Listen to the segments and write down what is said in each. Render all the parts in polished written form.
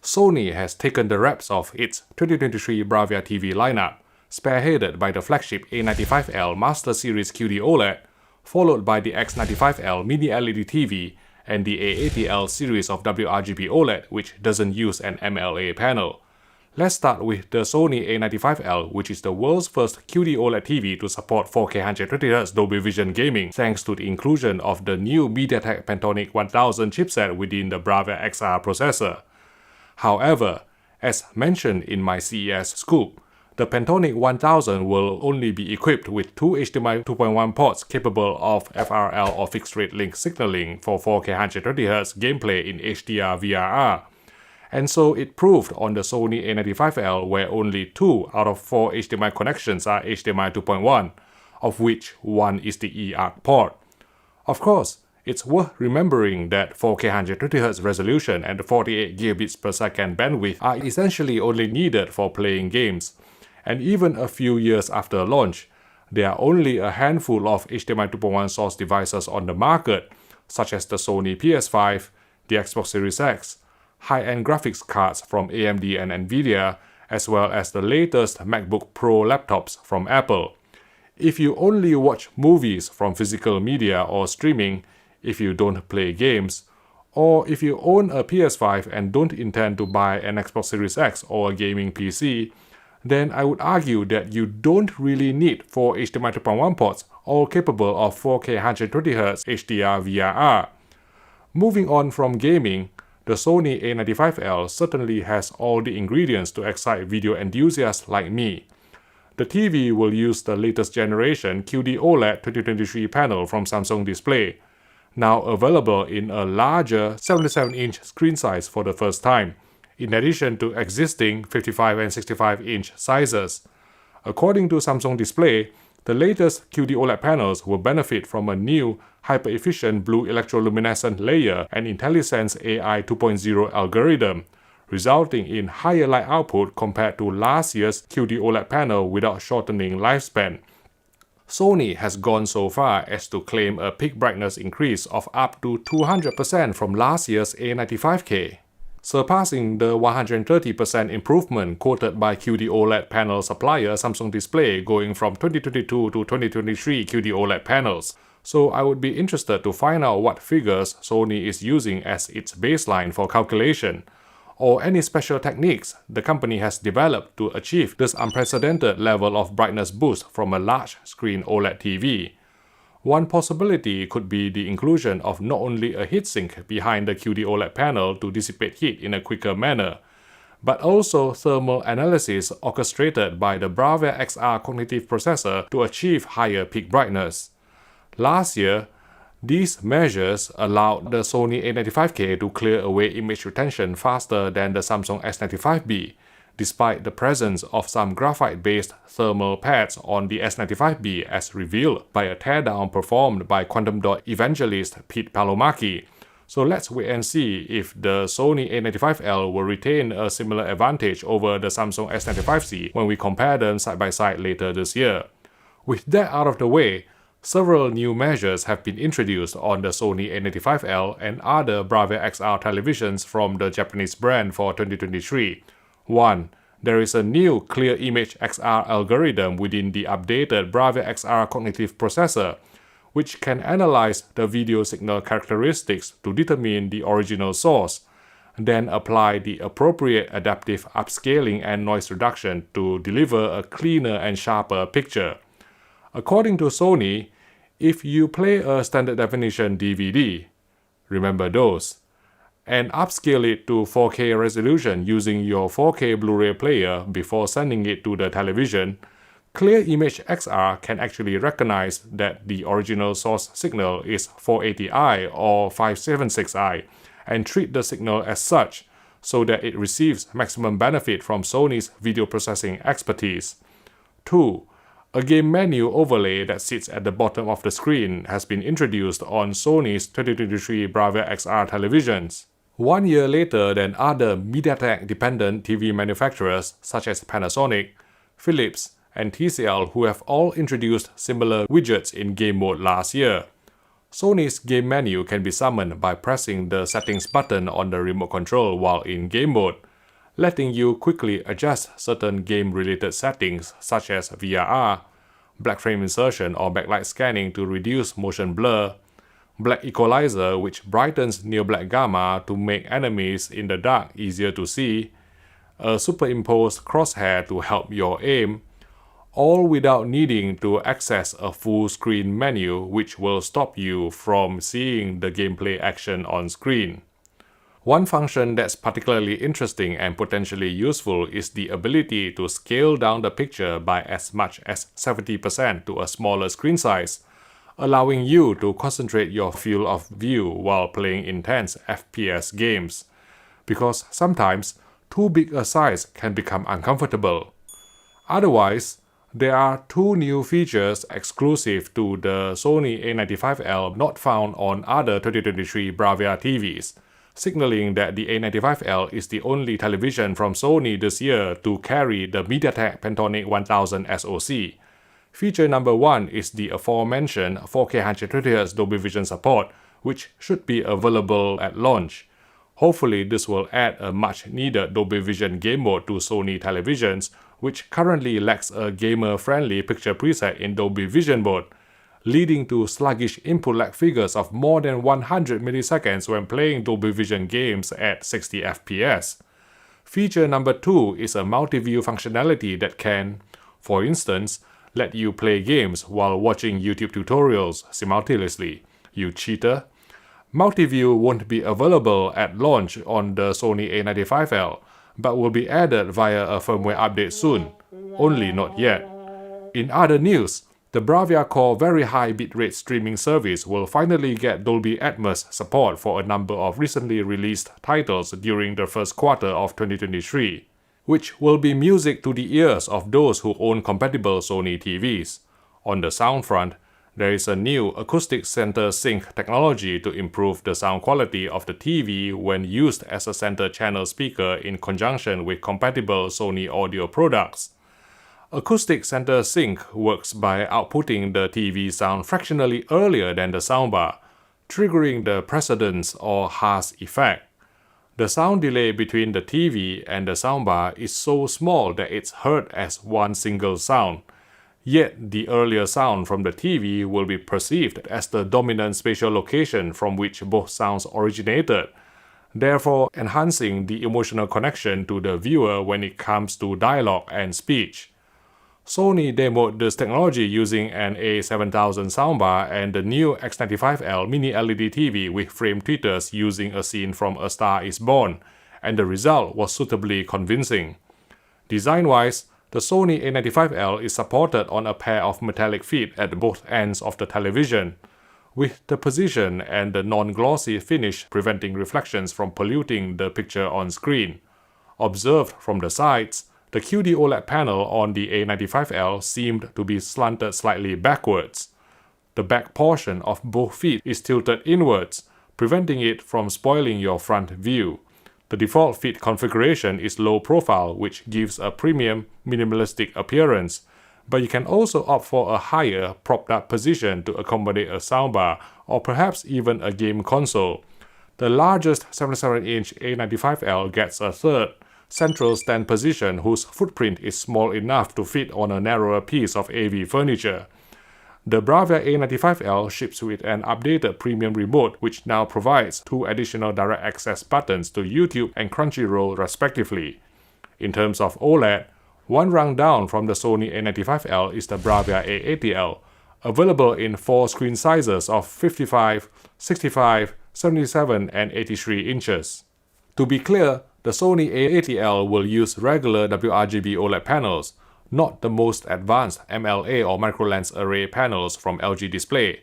Sony has taken the reps of its 2023 BRAVIA TV lineup, spearheaded by the flagship A95L Master Series QD-OLED, followed by the X95L Mini LED TV and the A80L series of WRGB OLED, which doesn't use an MLA panel. Let's start with the Sony A95L, which is the world's first QD-OLED TV to support 4K 120Hz Dolby Vision gaming, thanks to the inclusion of the new Mediatek Pentonic 1000 chipset within the BRAVIA XR processor. However, as mentioned in my CES scoop, the Pentonic 1000 will only be equipped with two HDMI 2.1 ports capable of FRL or fixed-rate link signaling for 4K 120Hz gameplay in HDR VRR. And so it proved on the Sony A95L, where only 2 out of 4 HDMI connections are HDMI 2.1, of which one is the eARC port. Of course, it's worth remembering that 4K 120Hz resolution and 48 gigabits per second bandwidth are essentially only needed for playing games. And even a few years after launch, there are only a handful of HDMI 2.1 source devices on the market, such as the Sony PS5, the Xbox Series X, high-end graphics cards from AMD and Nvidia, as well as the latest MacBook Pro laptops from Apple. If you only watch movies from physical media or streaming, if you don't play games, or if you own a PS5 and don't intend to buy an Xbox Series X or a gaming PC, then I would argue that you don't really need 4 HDMI 2.1 ports all capable of 4K 120Hz HDR VRR. Moving on from gaming, the Sony A95L certainly has all the ingredients to excite video enthusiasts like me. The TV will use the latest generation QD-OLED 2023 panel from Samsung Display, now available in a larger 77-inch screen size for the first time, in addition to existing 55 and 65-inch sizes. According to Samsung Display, the latest QD-OLED panels will benefit from a new hyper-efficient blue electroluminescent layer and IntelliSense AI 2.0 algorithm, resulting in higher light output compared to last year's QD-OLED panel without shortening lifespan. Sony has gone so far as to claim a peak brightness increase of up to 200% from last year's A95K, surpassing the 130% improvement quoted by QD-OLED panel supplier Samsung Display going from 2022 to 2023 QD-OLED panels. So I would be interested to find out what figures Sony is using as its baseline for calculation, or any special techniques the company has developed to achieve this unprecedented level of brightness boost from a large screen OLED TV. One possibility could be the inclusion of not only a heatsink behind the QD-OLED panel to dissipate heat in a quicker manner, but also thermal analysis orchestrated by the BRAVIA XR cognitive processor to achieve higher peak brightness. Last year, these measures allowed the Sony A95K to clear away image retention faster than the Samsung S95B, despite the presence of some graphite-based thermal pads on the S95B as revealed by a teardown performed by Quantum Dot evangelist Pete Palomaki. So let's wait and see if the Sony A95L will retain a similar advantage over the Samsung S95C when we compare them side by side later this year. With that out of the way, several new measures have been introduced on the Sony A95L and other BRAVIA XR televisions from the Japanese brand for 2023. 1. There is a new Clear Image XR algorithm within the updated BRAVIA XR cognitive processor, which can analyze the video signal characteristics to determine the original source, then apply the appropriate adaptive upscaling and noise reduction to deliver a cleaner and sharper picture. According to Sony, if you play a standard definition DVD, remember those, and upscale it to 4K resolution using your 4K Blu-ray player before sending it to the television, Clear Image XR can actually recognize that the original source signal is 480i or 576i and treat the signal as such so that it receives maximum benefit from Sony's video processing expertise. 2. A game menu overlay that sits at the bottom of the screen has been introduced on Sony's 2023 BRAVIA XR televisions. 1 year later than other Mediatek-dependent TV manufacturers such as Panasonic, Philips, and TCL, who have all introduced similar widgets in game mode last year. Sony's game menu can be summoned by pressing the settings button on the remote control while in game mode. letting you quickly adjust certain game-related settings such as VRR, black frame insertion or backlight scanning to reduce motion blur, black equalizer which brightens neo-black gamma to make enemies in the dark easier to see, a superimposed crosshair to help your aim, all without needing to access a full screen menu which will stop you from seeing the gameplay action on screen. One function that's particularly interesting and potentially useful is the ability to scale down the picture by as much as 70% to a smaller screen size, allowing you to concentrate your field of view while playing intense FPS games, because sometimes too big a size can become uncomfortable. Otherwise, there are two new features exclusive to the Sony A95L not found on other 2023 BRAVIA TVs, signaling that the A95L is the only television from Sony this year to carry the Mediatek Pentonic 1000 SoC. Feature number 1 is the aforementioned 4K 120Hz Dolby Vision support, which should be available at launch. Hopefully, this will add a much-needed Dolby Vision game mode to Sony televisions, which currently lacks a gamer-friendly picture preset in Dolby Vision mode, leading to sluggish input lag figures of more than 100 milliseconds when playing Dolby Vision games at 60 FPS. Feature number 2 is a multi-view functionality that can, for instance, let you play games while watching YouTube tutorials simultaneously. You cheater! Multi-view won't be available at launch on the Sony A95L, but will be added via a firmware update soon, only not yet. In other news, the BRAVIA Core very high bitrate streaming service will finally get Dolby Atmos support for a number of recently released titles during the first quarter of 2023, which will be music to the ears of those who own compatible Sony TVs. On the sound front, there is a new acoustic center sync technology to improve the sound quality of the TV when used as a center channel speaker in conjunction with compatible Sony audio products. Acoustic center sync works by outputting the TV sound fractionally earlier than the soundbar, triggering the precedence or Haas effect. The sound delay between the TV and the soundbar is so small that it's heard as one single sound. Yet, the earlier sound from the TV will be perceived as the dominant spatial location from which both sounds originated, therefore enhancing the emotional connection to the viewer when it comes to dialogue and speech. Sony demoed this technology using an A7000 soundbar and the new X95L mini LED TV with frame tweeters using a scene from A Star Is Born, and the result was suitably convincing. Design-wise, the Sony A95L is supported on a pair of metallic feet at both ends of the television, with the position and the non-glossy finish preventing reflections from polluting the picture on screen. Observed from the sides, the QD-OLED panel on the A95L seemed to be slanted slightly backwards. The back portion of both feet is tilted inwards, preventing it from spoiling your front view. The default feet configuration is low profile, which gives a premium, minimalistic appearance, but you can also opt for a higher, propped-up position to accommodate a soundbar or perhaps even a game console. The largest 77-inch A95L gets a third, central stand position whose footprint is small enough to fit on a narrower piece of AV furniture. The BRAVIA A95L ships with an updated premium remote which now provides 2 additional direct access buttons to YouTube and Crunchyroll respectively. In terms of OLED, one rung down from the Sony A95L is the BRAVIA A80L, available in 4 screen sizes of 55, 65, 77 and 83 inches. To be clear, the Sony A80L will use regular WRGB OLED panels, not the most advanced MLA or microlens array panels from LG Display.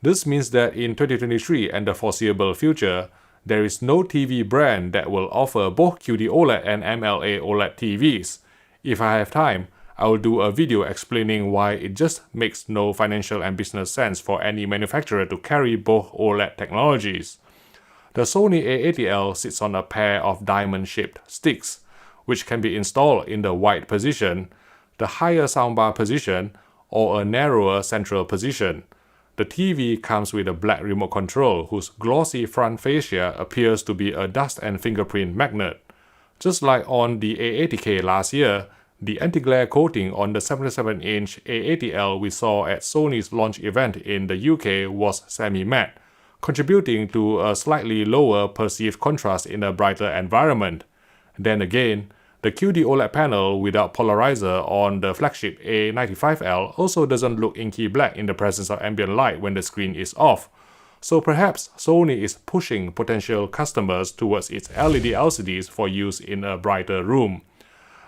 This means that in 2023 and the foreseeable future, there is no TV brand that will offer both QD-OLED and MLA OLED TVs. If I have time, I will do a video explaining why it just makes no financial and business sense for any manufacturer to carry both OLED technologies. The Sony A80L sits on a pair of diamond-shaped sticks, which can be installed in the wide position, the higher soundbar position, or a narrower central position. The TV comes with a black remote control whose glossy front fascia appears to be a dust and fingerprint magnet. Just like on the A80K last year, the anti-glare coating on the 77-inch A80L we saw at Sony's launch event in the UK was semi-matte, contributing to a slightly lower perceived contrast in a brighter environment. Then again, the QD-OLED panel without polarizer on the flagship A95L also doesn't look inky black in the presence of ambient light when the screen is off. So perhaps Sony is pushing potential customers towards its LED LCDs for use in a brighter room.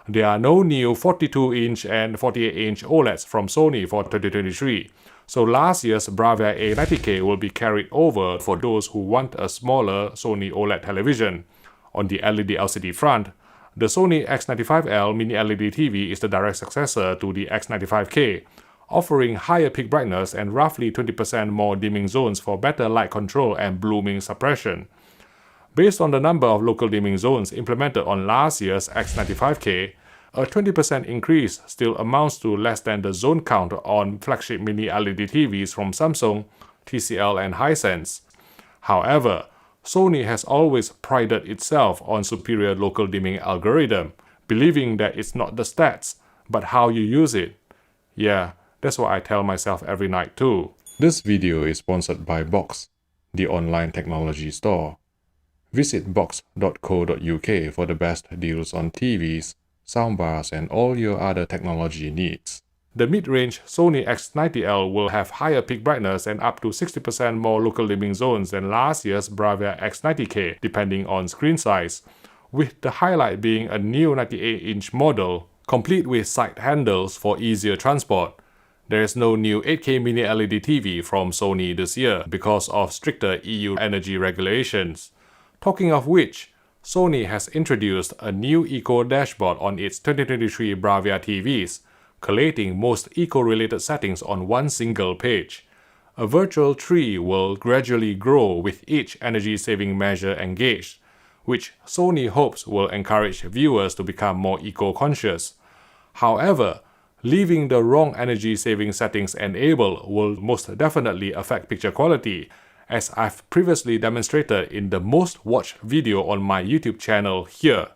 There are no new 42-inch and 48-inch OLEDs from Sony for 2023, so last year's BRAVIA A90K will be carried over for those who want a smaller Sony OLED television. On the LED LCD front, the Sony X95L Mini LED TV is the direct successor to the X95K, offering higher peak brightness and roughly 20% more dimming zones for better light control and blooming suppression. Based on the number of local dimming zones implemented on last year's X95K, a 20% increase still amounts to less than the zone count on flagship mini LED TVs from Samsung, TCL and Hisense. However, Sony has always prided itself on superior local dimming algorithm, believing that it's not the stats, but how you use it. Yeah, that's what I tell myself every night too. This video is sponsored by Box, the online technology store. Visit box.co.uk for the best deals on TVs, soundbars and all your other technology needs. The mid-range Sony X90L will have higher peak brightness and up to 60% more local dimming zones than last year's BRAVIA X90K, depending on screen size, with the highlight being a new 98-inch model, complete with side handles for easier transport. There is no new 8K mini LED TV from Sony this year because of stricter EU energy regulations. Talking of which, Sony has introduced a new eco dashboard on its 2023 BRAVIA TVs, collating most eco-related settings on one single page. A virtual tree will gradually grow with each energy-saving measure engaged, which Sony hopes will encourage viewers to become more eco-conscious. However, leaving the wrong energy-saving settings enabled will most definitely affect picture quality, as I've previously demonstrated in the most watched video on my YouTube channel here.